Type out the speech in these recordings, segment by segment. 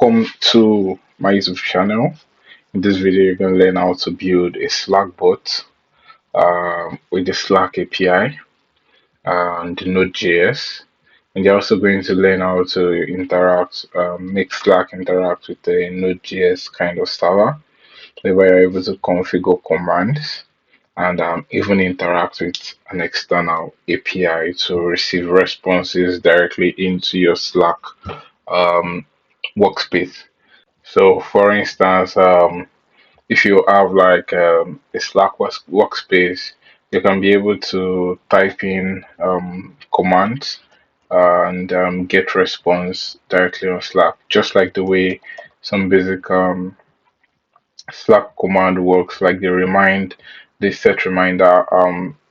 Welcome to my YouTube channel. In this video, you're going to learn how to build a Slack bot with the Slack API and the Node.js. And you're also going to learn how to interact, make Slack interact with the Node.js kind of server, where you're able to configure commands and even interact with an external API to receive responses directly into your Slack um, workspace. So, for instance, if you have like a Slack workspace, you can be able to type in commands and get response directly on Slack, just like the way some basic Slack command works, like the set reminder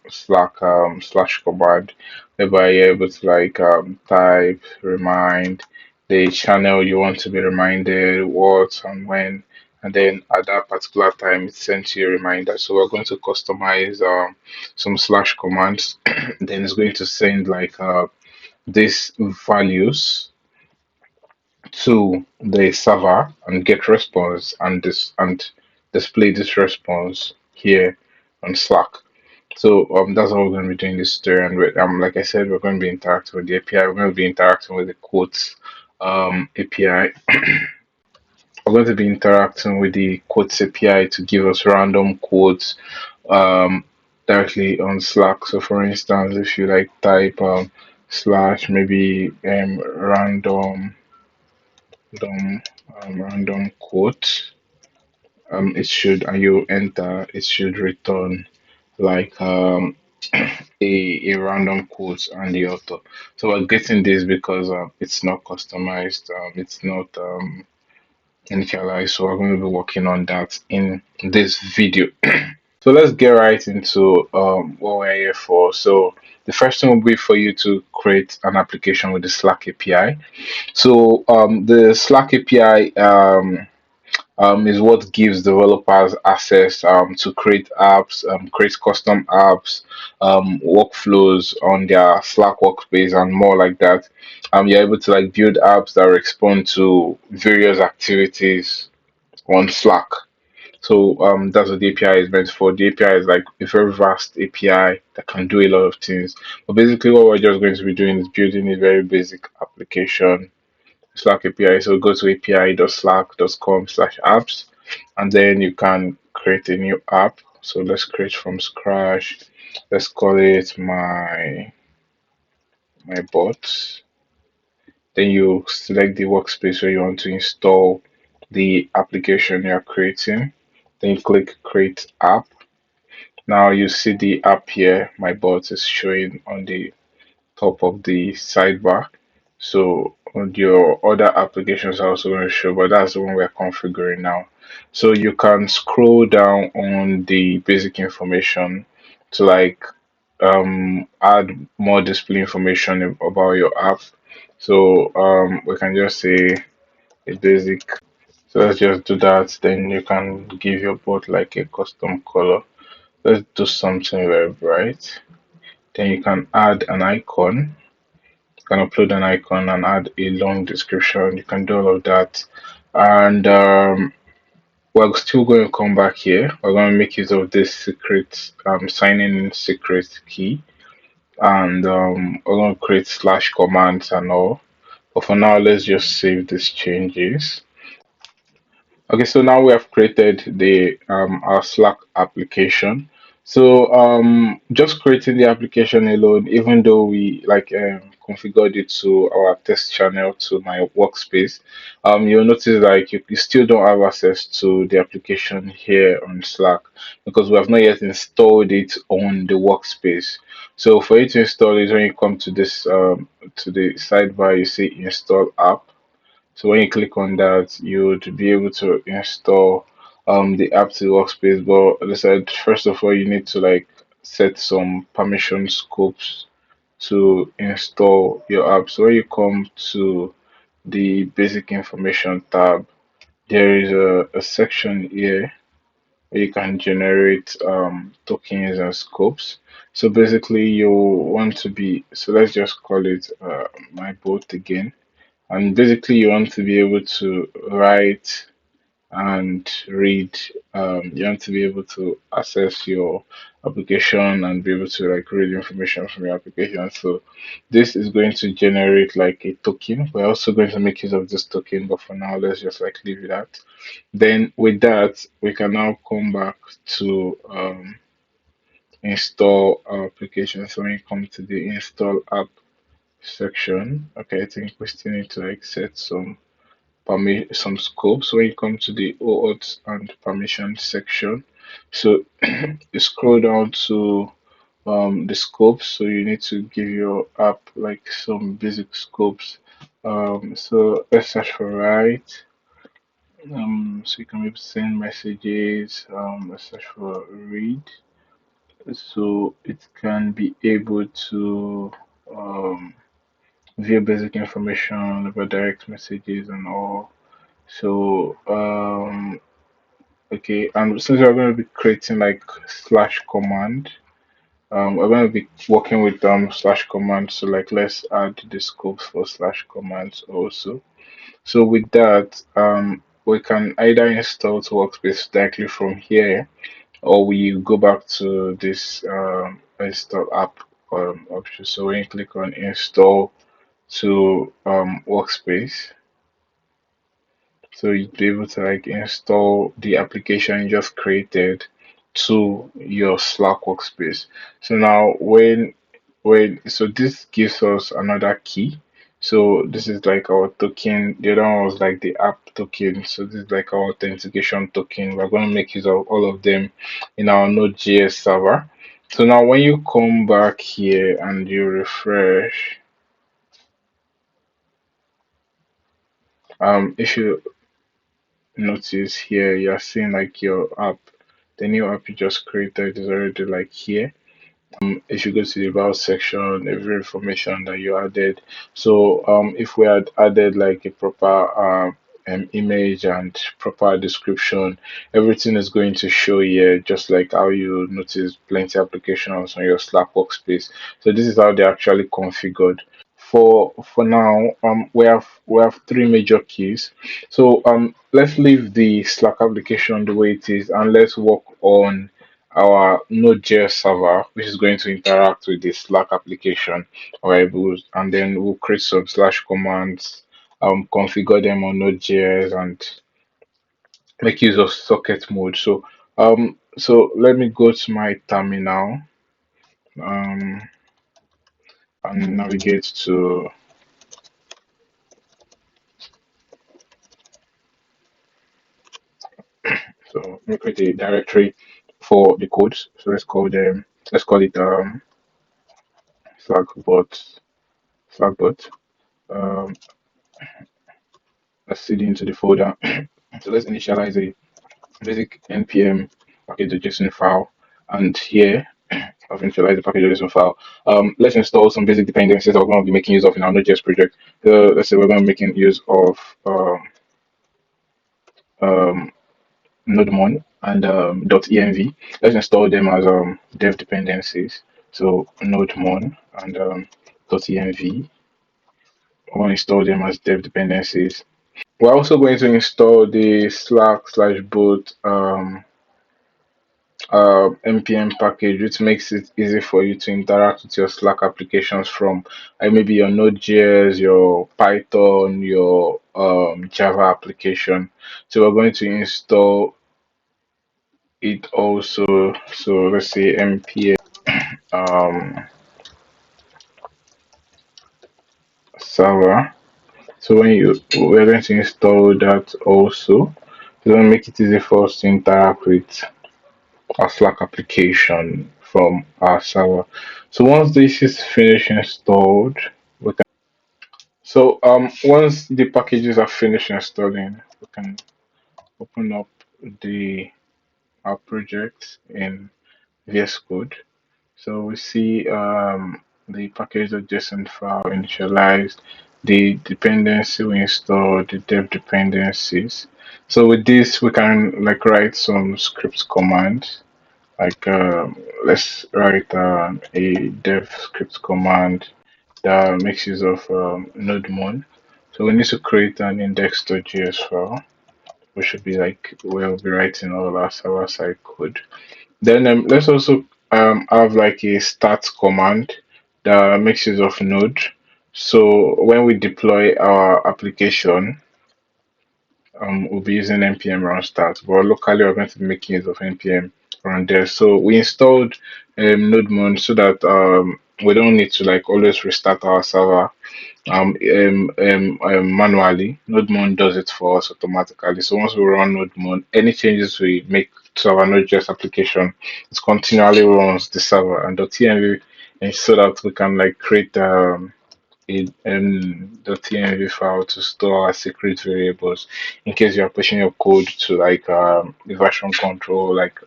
Slack slash command, whereby you're able to like type remind the channel you want to be reminded, what and when, and then at that particular time it sends you a reminder. So we're going to customize some slash commands. Then it's going to send like these values to the server and get response and display this response here on Slack. So that's what we're going to be doing this tutorial. And like I said, we're going to be interacting with the API. We're going to be interacting with the quotes API. We're going to be interacting with the quotes API to give us random quotes um, directly on Slack. So for instance, if you like type slash maybe random random quote, it should, and you enter, it should return like a random quote and the author. So we're getting this because it's not customized, it's not initialized. So we're going to be working on that in this video. So let's get right into what we're here for. So the first thing will be for you to create an application with the Slack API. So the Slack API is what gives developers access to create apps, create custom apps, workflows on their Slack workspace, and more like that. You're able to like build apps that respond to various activities on Slack. So that's what the API is meant for. The API is like a very vast API that can do a lot of things. But basically, what we're just going to be doing is building a very basic application Slack API. So go to api.slack.com/apps, and then you can create a new app. So let's create from scratch. Let's call it my bot. Then you select the workspace where you want to install the application you're creating. Then you click create app. Now you see the app here. My bot is showing on the top of the sidebar. So on your other applications are also going to show, but that's the one we're configuring now. So you can scroll down on the basic information to like add more display information about your app. So we can just say a basic. So let's just do that. Then you can give your bot like a custom color. Let's do something very bright. Then you can add an icon, can upload an icon and add a long description. You can do all of that. And we're still going to come back here. We're going to make use of this secret signing in secret key. And we're going to create slash commands and all. But for now, let's just save these changes. Okay, so now we have created the our Slack application. So just creating the application alone, even though we like configured it to our test channel to my workspace, you'll notice like you still don't have access to the application here on Slack because we have not yet installed it on the workspace. So for you to install it, when you come to this to the sidebar, you see install app. So when you click on that, you would be able to install the app to the workspace. But as I said, first of all, you need to like set some permission scopes to install your app. So when you come to the basic information tab, there is a section here where you can generate tokens and scopes. So basically, you want to be, so let's just call it my bot again, And basically, you want to be able to write and read. You want to be able to access your application and be able to like read information from your application. So this is going to generate like a token. We're also going to make use of this token, but for now, let's just like leave it at. Then with that, we can now come back to install our application. So when you come to the install app section, okay, I think we still need to like set some scopes when you come to the OAuth and permission section. So you scroll down to the scopes. So you need to give your app like some basic scopes. So let's search for write. So you can maybe send messages. Let's search for read. So it can be able to um, view basic information about direct messages and all. So okay, and since we're going to be creating like slash command, we're going to be working with slash command. So like let's add the scope for slash commands also. So with that, we can either install to workspace directly from here, or we go back to this install app option. So when you click on install to workspace, so you'd be able to like install the application you just created to your Slack workspace. So now so this gives us another key. So this is like our token. The other one was like the app token. So this is like our authentication token. We're going to make use of all of them in our Node.js server. So now when you come back here and you refresh, if you notice here, you're seeing like your app, the new app you just created is already like here. If you go to the about section, every information that you added. So if we had added like a proper image and proper description, everything is going to show here, just like how you notice plenty applications on your Slack workspace. So this is how they're actually configured. For now, we have three major keys. So let's leave the Slack application the way it is, and let's work on our Node.js server, which is going to interact with the Slack application variables, and then we'll create some slash commands, configure them on Node.js, and make use of socket mode. So let me go to my terminal um, and navigate to. So let me create a directory for the codes. So let's call it Slackbot. Slackbot. Um, let's cd into the folder. So let's initialize a basic npm package.json file, and here I've initialized the package.json file. Let's install some basic dependencies that we're going to be making use of in our Node.js project. So let's say we're going to be making use of um, nodemon and .env. Let's install them as dev dependencies. So nodemon and .env. I want to install them as dev dependencies. We're also going to install the Slack slash boot npm package, which makes it easy for you to interact with your Slack applications from maybe your Node.js, your Python, your Java application. So we're going to install it also. So let's say npm um, server. So we're going to install that also. It's going to make it easy for us to interact with our Slack application from our server. So once this is finished installed, we can. So once the packages are finished installing, we can open up the our project in VS Code. So we see the package.json file initialized, the dependency we installed, the dev dependencies. So with this, we can like write some script commands. Like let's write a dev script command that makes use of nodemon. So we need to create an index.js file, which should be like we'll be writing all our server side code. Then let's also have like a start command that makes use of Node. So when we deploy our application, we'll be using npm run start, but locally we're going to be making use of npm run there. So we installed nodemon so that we don't need to like always restart our server manually. Nodemon does it for us automatically. So once we run Nodemon, any changes we make to our Node.js application, it continually runs the server and .env, and so that we can like create .env file to store our secret variables in case you are pushing your code to like the version control, like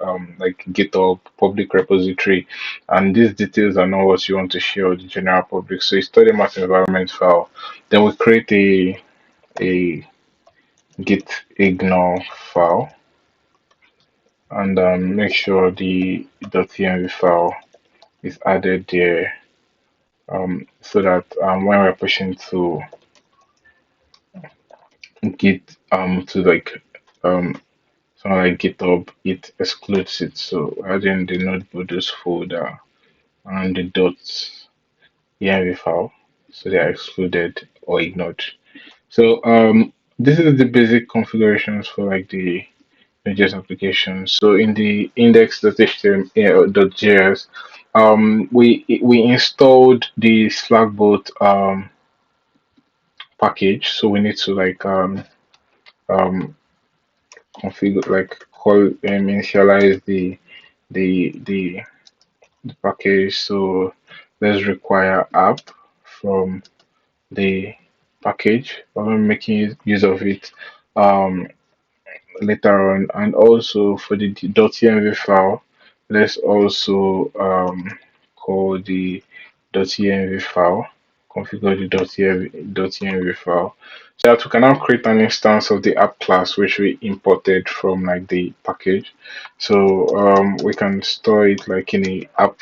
GitHub public repository, and these details are not what you want to share with the general public. So you store them as environment file. Then we create a git ignore file and make sure the .env file is added there so that when we're pushing to Git to like um something like GitHub, it excludes it. So adding the node folder and the .env file, so they are excluded or ignored. So this is the basic configurations for like the Node.js application. So in the index.html.js, we installed the Slackbot package. So we need to like um configure like call initialize the the the package. So let's require app from the package. I'm making use of it later on, and also for the .env file, let's also call the .env file, configure the .env file, so that we can now create an instance of the app class which we imported from like the package. So we can store it like in a app,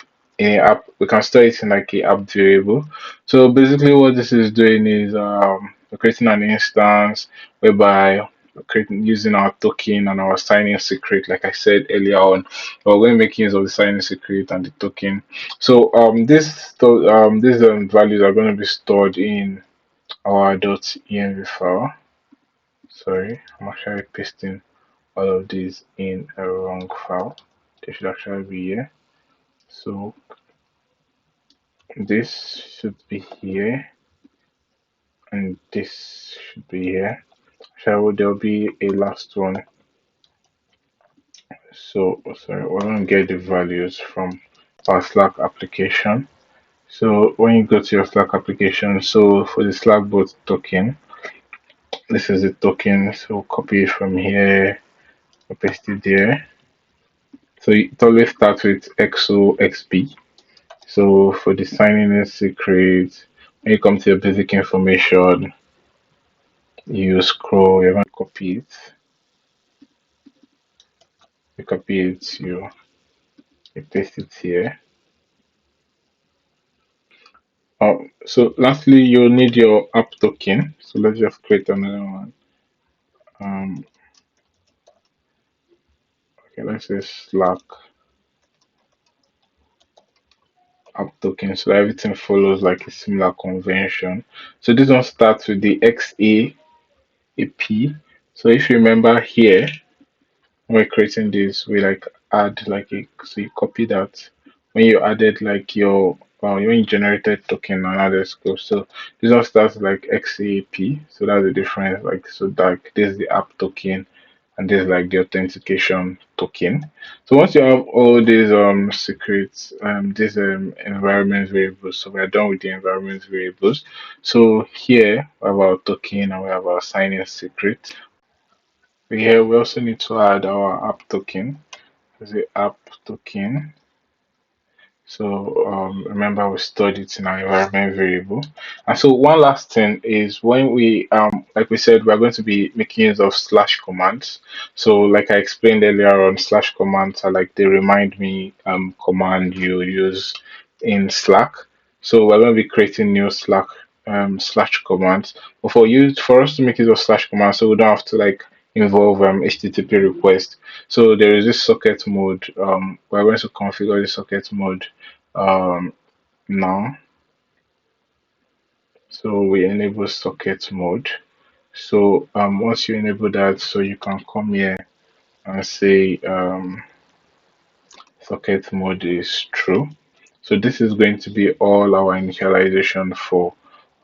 we can store it in like a app variable. So basically what this is doing is we're creating an instance whereby creating using our token and our signing secret, like I said earlier on. But we're making use of the signing secret and the token. So these values are going to be stored in our .env file. Sorry, I'm actually pasting all of these in a wrong file. They should actually be here. So this should be here, and this should be here. So there'll be a last one. So sorry, we're going to get the values from our Slack application. So when you go to your Slack application, so for the Slackbot token, this is the token. So copy it from here, paste it there. So it always starts with XOXB. So for the signing in secret, when you come to your basic information, you scroll, you're going to copy it. You copy it, you paste it here. So lastly, you'll need your app token. So let's just create another one. Um, okay, let's say Slack app token. So everything follows like a similar convention. So this one starts with the XAAP. So if you remember here, when we're creating this, we like add like a, so you copy that when you added like your when you generated token and other scope. So this one starts like XAP, so that's the difference. Like so that this is the app token and this is like the authentication token. So once you have all these secrets, these environment variables, so we're done with the environment variables. So here we have our token and we have our signing secret. Here we also need to add our app token. The app token. So remember we stored it in our environment variable. And so one last thing is when we like we said, we're going to be making use of slash commands. So like I explained earlier on, slash commands are like the remind me command you use in Slack. So we're going to be creating new Slack slash commands. But for us to make use of slash commands, so we don't have to like involve HTTP request. So there is this socket mode. We're going to configure the socket mode um, now. So we enable socket mode. So once you enable that, so you can come here and say socket mode is true. So this is going to be all our initialization for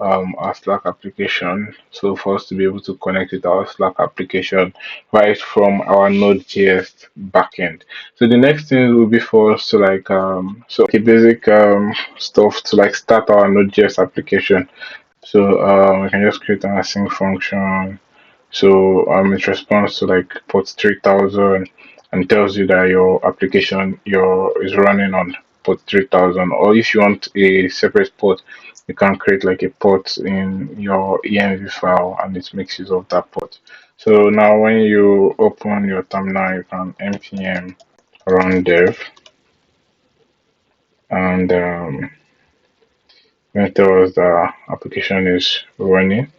our Slack application. So for us to be able to connect with our Slack application right from our Node.js backend. So the next thing will be for us to like a basic stuff to like start our Node.js application. So we can just create an async function. So it responds to like port 3000 and tells you that your application is running on port 3000. Or if you want a separate port, you can create like a port in your env file and it makes use of that port. So now when you open your terminal, you can npm run dev and when it tells us the application is running.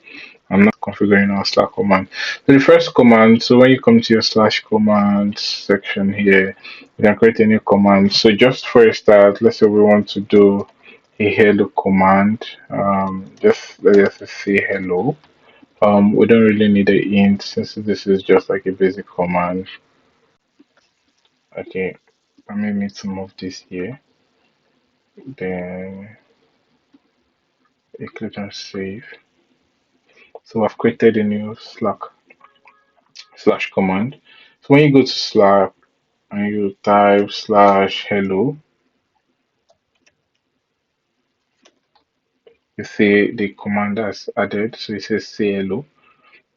I'm not configuring our Slack command. So the first command, so when you come to your slash command section here, you can create a new command. So just for a start, let's say we want to do a hello command. Let's just say hello. We don't really need a int since this is just like a basic command. Okay, let me need to move this here. Then you click on save. So I've created a new Slack slash command. So when you go to Slack and you type slash hello, you see the command that's added. So it says say hello.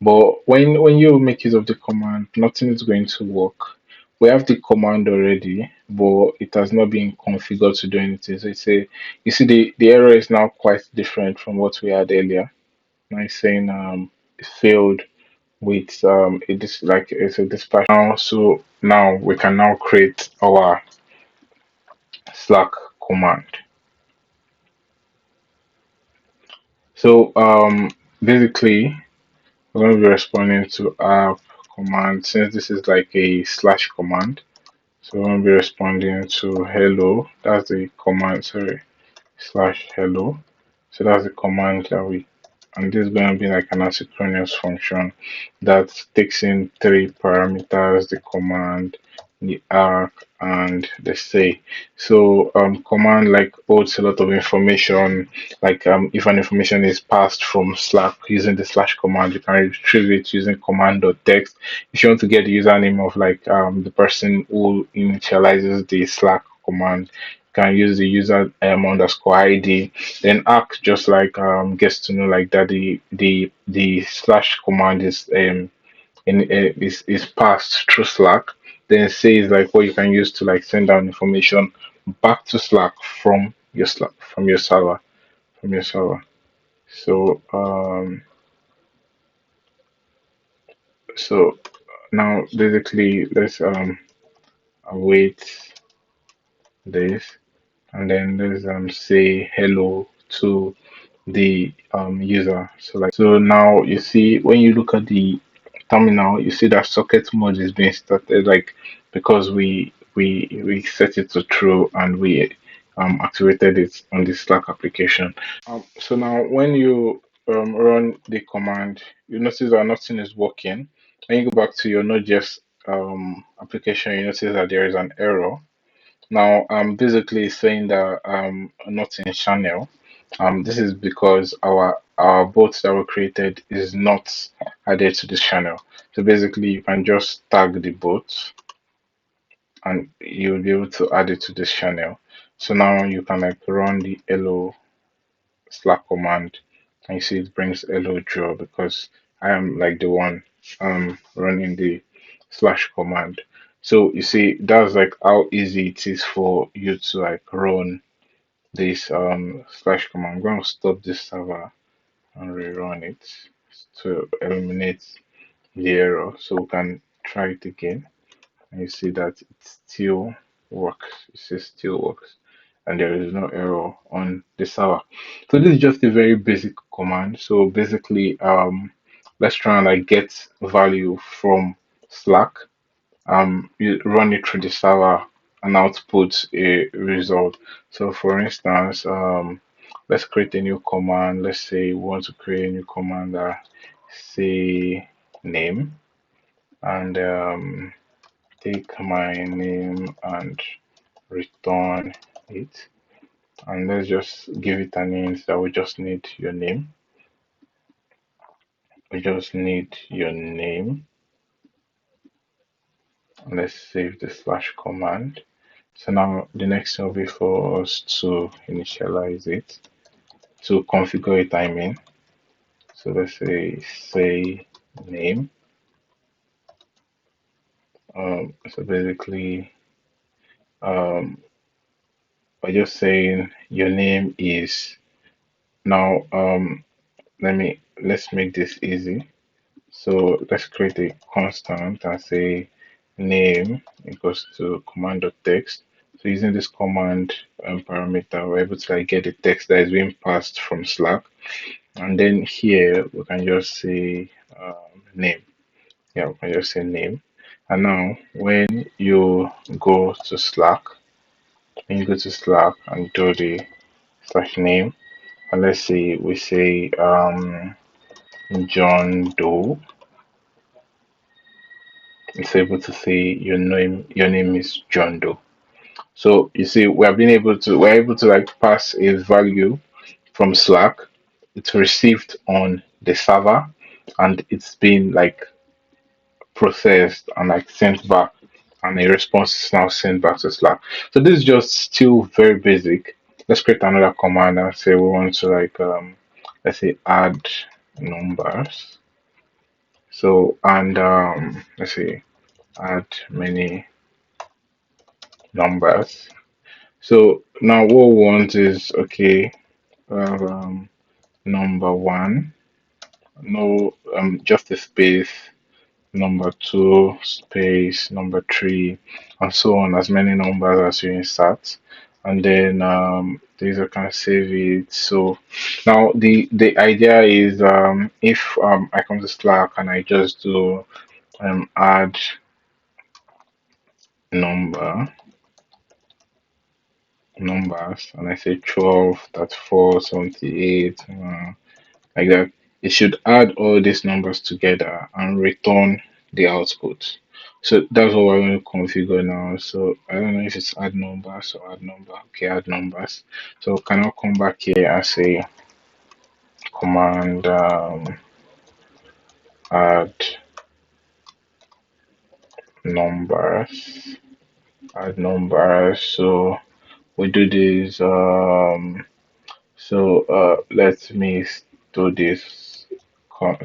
But when you make use of the command, nothing is going to work. We have the command already, but it has not been configured to do anything. So it's a you see the error is now quite different from what we had earlier. Now it's saying it failed with it is like it's a dispatch now. So now we can now create our Slack command. So basically we're going to be responding to app command since this is like a slash command. So we're going to be responding to hello. That's the command, sorry, slash hello. So that's the command that we, and this is going to be like an asynchronous function that takes in three parameters: the command, the arc, and the say. So command like holds a lot of information. Like if an information is passed from Slack using the slash command, you can retrieve it using command.text. If you want to get the username of like the person who initializes the Slack command, you can use the user underscore ID. Then arc just like gets to know like that the slash command is passed through Slack. Then says like what you can use to like send down information back to Slack from your Slack from your server. So so now basically let's await this and then let's say hello to the user. So now you see when you look at the terminal, you see that socket mode is being started like because we set it to true and we activated it on the Slack application. So now when you run the command, you notice that nothing is working. When you go back to your Node.js application, you notice that there is an error. Now, basically saying that not in channel. This is because our bot that were created is not added to this channel. So basically, you can just tag the bot, and you'll be able to add it to this channel. So now you can like run the hello Slack command, and you see it brings hello draw because I am like the one running the slash command. So you see that's like how easy it is for you to like run this slash command. I'm going to stop this server and rerun it to eliminate the error so we can try it again. And you see that it still works. It says still works. and there is no error on the server. So this is just a very basic command. So basically, let's try and like get value from Slack. You run it through the server and output a result. So for instance, let's create a new command. Let's say we want to create a new command that say name, and take my name and return it. And let's just give it an int that we just need your name. We just need your name. Let's save the slash command. So now the next thing will be for us to initialize it, to configure it, I mean. So let's say name. So basically, um, by just saying your name is now. Let's make this easy. So let's create a constant and say name equals to command.text. So using this command parameter, we're able to like get the text that is being passed from Slack. And then here we can just say name. Yeah, we can just say name. And now when you go to Slack, and do the slash name, and let's say we say John Doe, it's able to say your name is John Doe. So you see we're able to like pass a value from Slack. It's received on the server and it's been like processed and like sent back, and a response is now sent back to Slack. So this is just still very basic. Let's create another command and say we want to like let's say add numbers. So and let's say add many numbers. So now what we want is okay, number one, no, just a space, number two, space, number three, and so on, as many numbers as you insert. And then these I can save it. So now the idea is if I come to Slack and I just do add number numbers and I say 12, 34, 78, like that, it should add all these numbers together and return the output. So that's what we're going to configure now. So I don't know if it's add numbers or add number. Okay, add numbers. So can I come back here and say command add numbers, add numbers. So we do this. So let me do this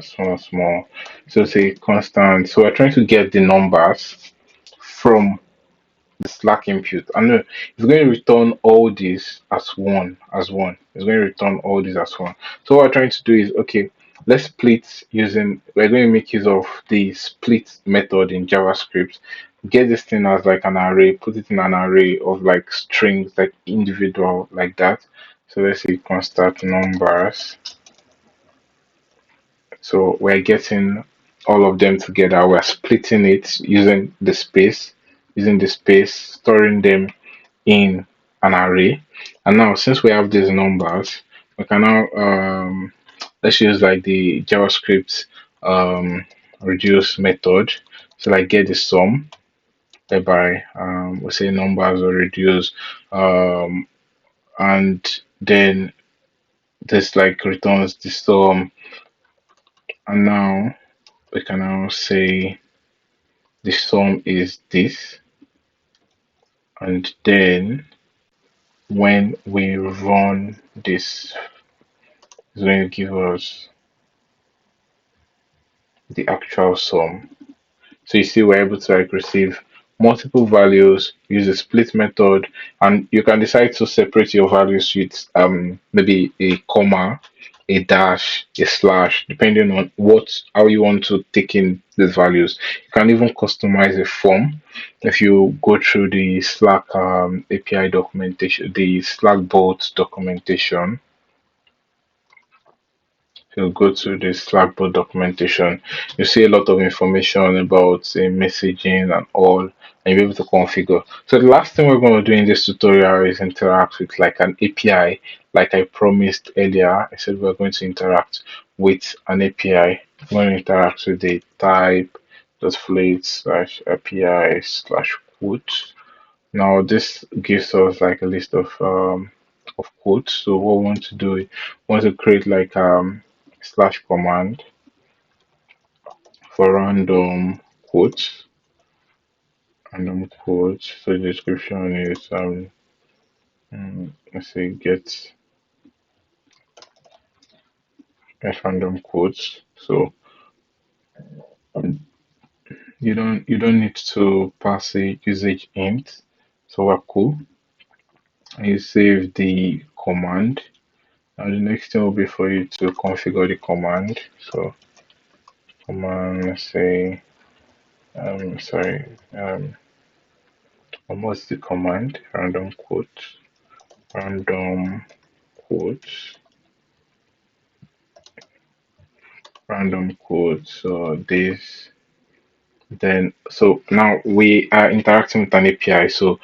small. So say constant. So we're trying to get the numbers from the Slack input. I know it's going to return all these as one. It's going to return all these as one. So what we're trying to do is okay. Let's split using. We're going to make use of the split method in JavaScript. Get this thing as like an array. Put it in an array of like strings, like individual, like that. So let's say constant numbers. So we're getting all of them together. We're splitting it using the space, storing them in an array. And now since we have these numbers, we can now let's use like the JavaScript reduce method. So like get the sum, whereby we say numbers will reduce and then this like returns the sum, and now we can now say the sum is this, and then when we run this, it's going to give us the actual sum. So you see we're able to like receive multiple values, use a split method, and you can decide to separate your values with maybe a comma, a dash, a slash, depending on what how you want to take in these values. You can even customize a form if you go through the Slack API documentation, the Slackbot documentation. You go to the Slackbot documentation, you see a lot of information about messaging and all, and you'll be able to configure. So the last thing we're going to do in this tutorial is interact with like an API, like I promised earlier. I said we're going to interact with an API. We're going to interact with the type dot fleet slash API slash quote. Now this gives us like a list of quotes. So what we want to do is we want to create like slash command for random quotes. So the description is let's say get random quotes. So you don't need to pass a usage int. So we're cool. And you save the command. Now the next thing will be for you to configure the command. So command, let's say sorry, what's the command? Random quotes, random quotes. So this, then, so now we are interacting with an API. So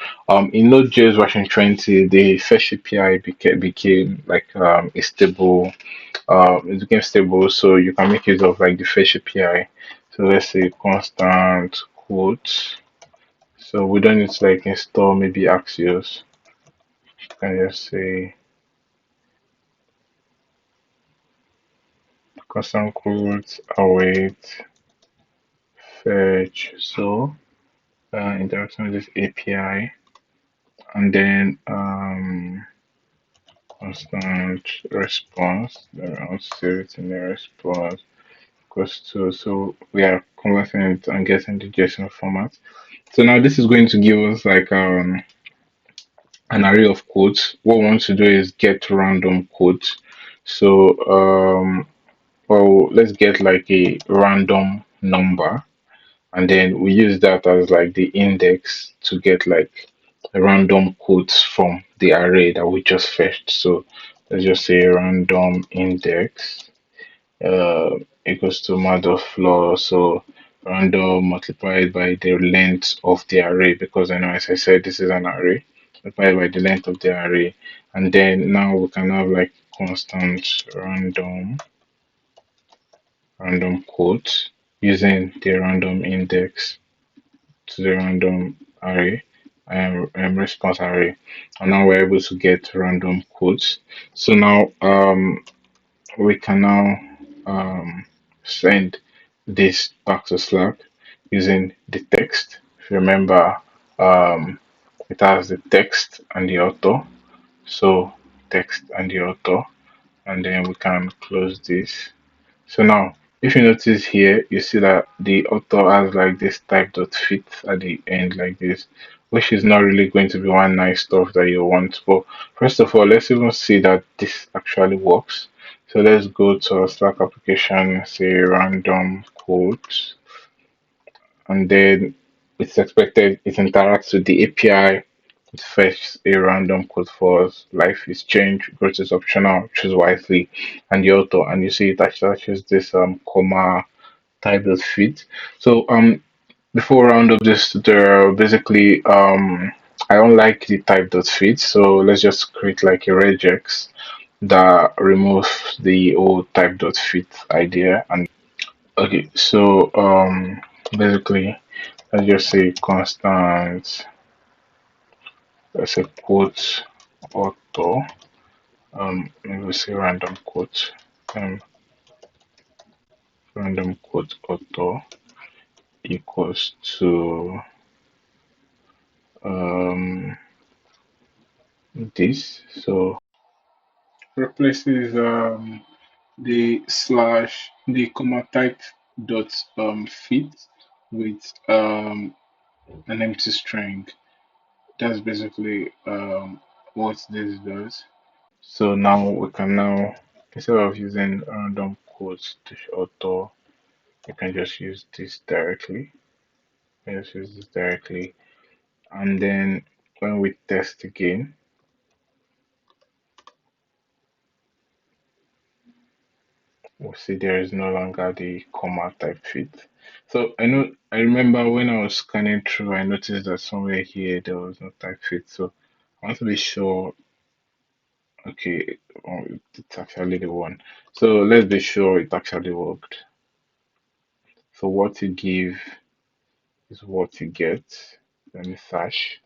in Node.js version 20, the fetch API became like a stable, it became stable. So you can make use of like the fetch API. So let's say constant quotes. So we don't need to like install maybe Axios. Can just say constant quotes await fetch. So interaction with this API, and then constant response. Then I'll save it in the response equals to. So we are converting it and getting the JSON format. So now this is going to give us like an array of quotes. What we want to do is get random quotes. So well, let's get like a random number, and then we use that as like the index to get like random quotes from the array that we just fetched. So let's just say random index equals to mod floor. So random multiplied by the length of the array, because I know, as I said, this is an array, multiplied by the length of the array. And then now we can have like constant random quotes using the random index to the random array response array, and now we're able to get random quotes. So now we can now send this back to Slack using the text. If you remember, um, it has the text and the author. So text and the author, and then we can close this. So now, if you notice here, you see that the author has like this type dot fit at the end like this, which is not really going to be one nice stuff that you want. But first of all, let's even see that this actually works. So let's go to our Slack application, say random quotes, and then it's expected it interacts with the API. It fetches a random code for us. Life is change, growth is optional, choose wisely, and the author. And you see it attaches this comma type that fit. So before we round up this tutorial, basically I don't like the type that fit. So let's just create like a regex that removes the old type dot fit idea. And okay, so basically let's just say constant, let's say quote author, maybe we say um random quote author equals to um this. So replaces the slash the comma type dot fit with an empty string. That's basically what this does. So now we can now, instead of using random quotes to author, you can just use this directly. Just use this directly, and then when we test again, we'll see there is no longer the comma type fit. So I remember when I was scanning through, I noticed that somewhere here there was no type fit. So I want to be sure. Okay, it's actually the one. So let's be sure it actually worked. So what you give is what you get. Let me search.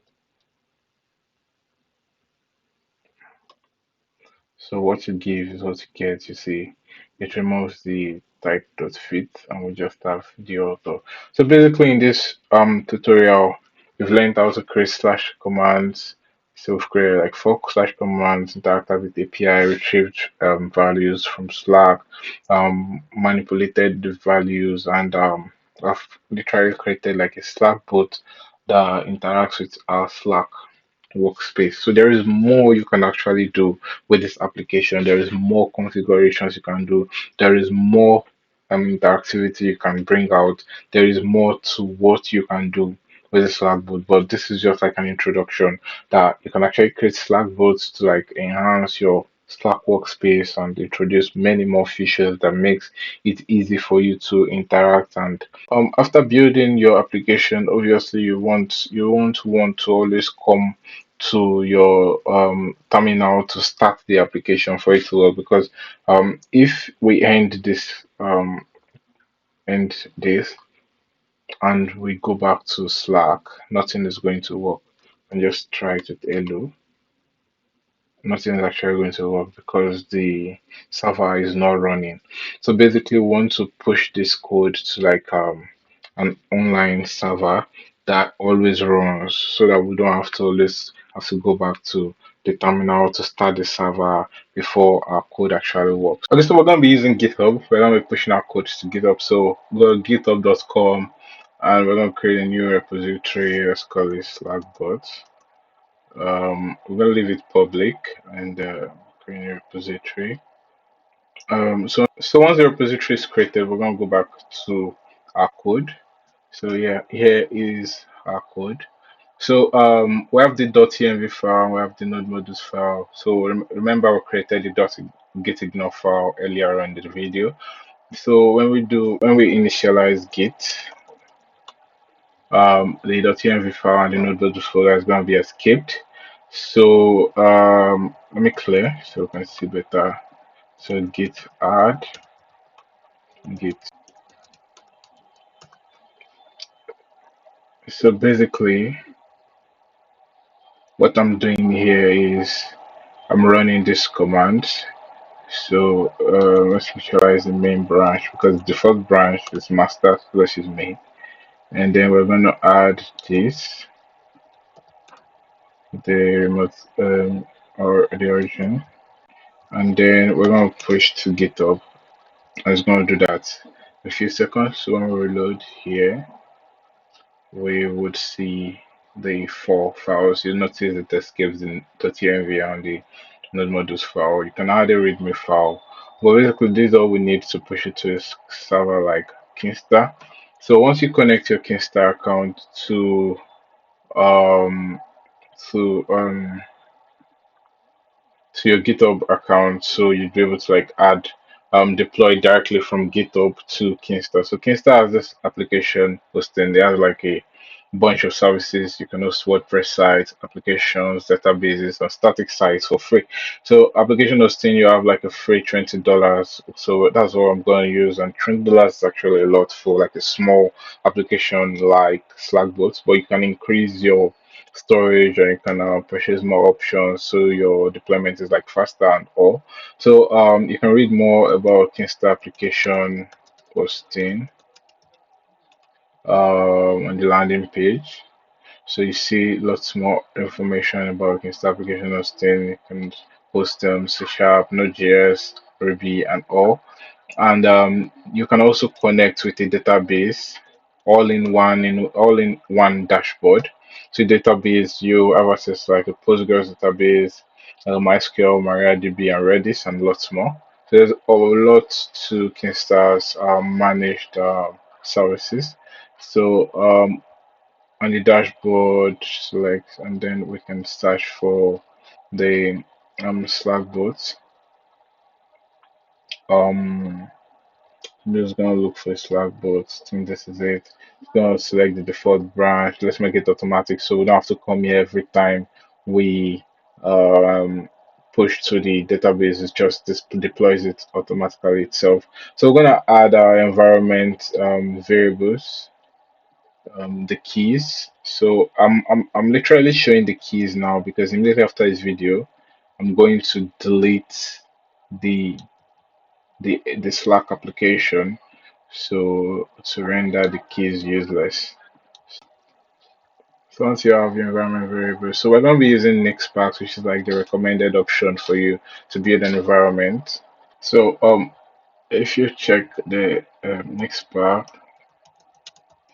So what you give is what you get. You see, it removes the type dot fit, and we just have the author. So basically, in this tutorial, we've learned how to create slash commands. So we've created like four slash commands, interacted with API, retrieved values from Slack, manipulated the values, and I've literally created like a Slack bot that interacts with our Slack workspace. So there is more you can actually do with this application. There is more configurations you can do. There is more interactivity you can bring out. There is more to what you can do with the Slack bot. But this is just like an introduction that you can actually create Slack bots to like enhance your Slack workspace and introduce many more features that makes it easy for you to interact. And after building your application, obviously you won't want to always come to your terminal to start the application for it to work, because if we end this and we go back to Slack, nothing is going to work. And just try it with hello, nothing is actually going to work because the server is not running. So basically, we want to push this code to like an online server that always runs, so that we don't have to always have to go back to the terminal to start the server before our code actually works. Okay, so we're going to be using GitHub. We're going to be pushing our code to GitHub. So go to github.com and we're going to create a new repository. Let's call it Slackbots. We're gonna leave it public and create a repository. So once the repository is created, we're gonna go back to our code. So yeah, here is our code. So we have the .env file, we have the node modules file. So remember we created the .gitignore file earlier on in the video. So when we initialize Git, the .env file and the node folder is going to be escaped. So let me clear so we can see better. So git add git. So basically, what I'm doing here is I'm running this command. So let's initialize the main branch because the default branch is master slash is main, and then we're going to add this the remote or the origin, and then we're going to push to GitHub. I was going to do that in a few seconds. So when we reload here, we would see the four files. You notice that this gives the .env and the node modules file. You can add a readme file. But basically, this is all we need to push it to a server like Kinsta. So once you connect your Kinsta account um to um to your GitHub account, so you'd be able to like add deploy directly from GitHub to Kinsta. So Kinsta has this application hosting. They have like a bunch of services. You can host WordPress sites, applications, databases, and static sites for free. So application hosting, you have like a free $20. So that's what I'm going to use, and $20 is actually a lot for like a small application like Slackbots. But you can increase your storage and you can purchase more options so your deployment is like faster and all. So you can read more about Kinsta application hosting on the landing page. So you see lots more information about Kinsta application hosting. You can host C Sharp, Node.js, Ruby, and all. And you can also connect with a database all in one dashboard. So database, you have access to like a Postgres database, MySQL, MariaDB, and Redis, and lots more. So there's a lot to Kinsta's managed services. So on the dashboard, select, and then we can search for the Slackbots. Um, I'm just gonna look for Slackbots. I think this is it. Gonna select the default branch. Let's make it automatic so we don't have to come here every time we um, push to the database. It just deploys it automatically itself. So we're gonna add our environment variables, the keys. So I'm literally showing the keys now because immediately after this video, I'm going to delete the the Slack application so to render the keys useless. So once you have your environment variable, so we're going to be using Nextbox, which is like the recommended option for you to build an environment. So if you check the Nextbox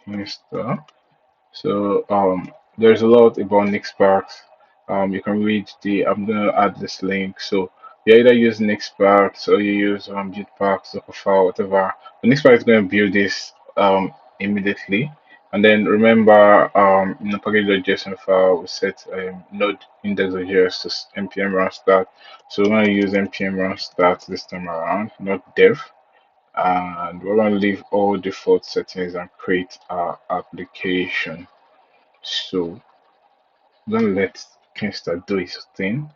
install, so there's a lot about Nextbox. You can read the. I'm gonna add this link. So you either use Nextbox or you use Gitbox, Dockerfile, whatever. The Nextbox is gonna build this immediately. And then remember in the package.json file we set node index.js to npm run start. So we're gonna use npm run start this time around, not dev. And we're gonna leave all default settings and create our application. So don't let Kinsta do his thing.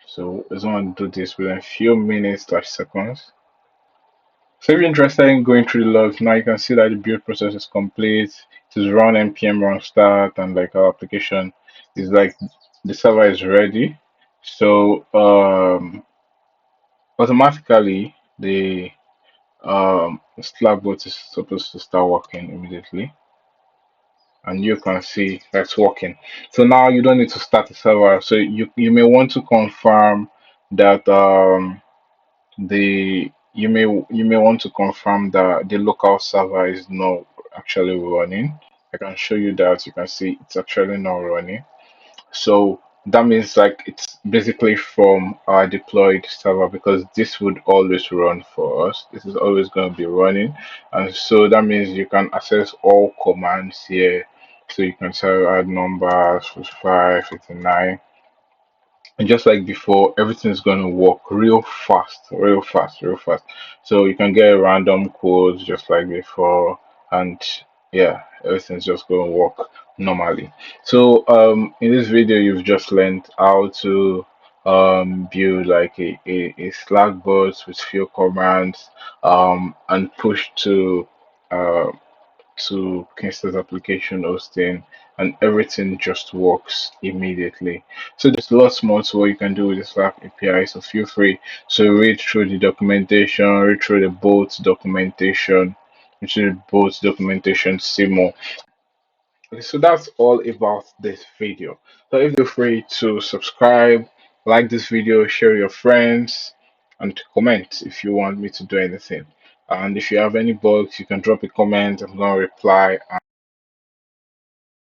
So it's going to do this within a few minutes slash seconds. So if you're interested in going through the logs, now you can see that the build process is complete. It is run npm run start, and like our application is like the server is ready. So automatically the Slackbot is supposed to start working immediately, and you can see that's working. So now you don't need to start a server. So you may want to confirm that the you may want to confirm that the local server is not actually running. I can show you that. You can see it's actually not running. So that means like it's basically from our deployed server because this would always run for us. This is always going to be running. And so that means you can access all commands here. So you can say add numbers, 5, 59. And just like before, everything's going to work real fast, real fast, real fast. So you can get random codes just like before, and yeah, everything's just going to work normally. So in this video, you've just learned how to build like a Slack bot with few commands and push uh, to Kinsta's application hosting, and everything just works immediately. So there's lots more to what you can do with the Slack API. So feel free to read through the documentation, read through the both documentation, which is both documentation, see more. Okay, so that's all about this video. So if you're free to subscribe, like this video, share your friends, and comment if you want me to do anything. And if you have any bugs, you can drop a comment. I'm gonna reply.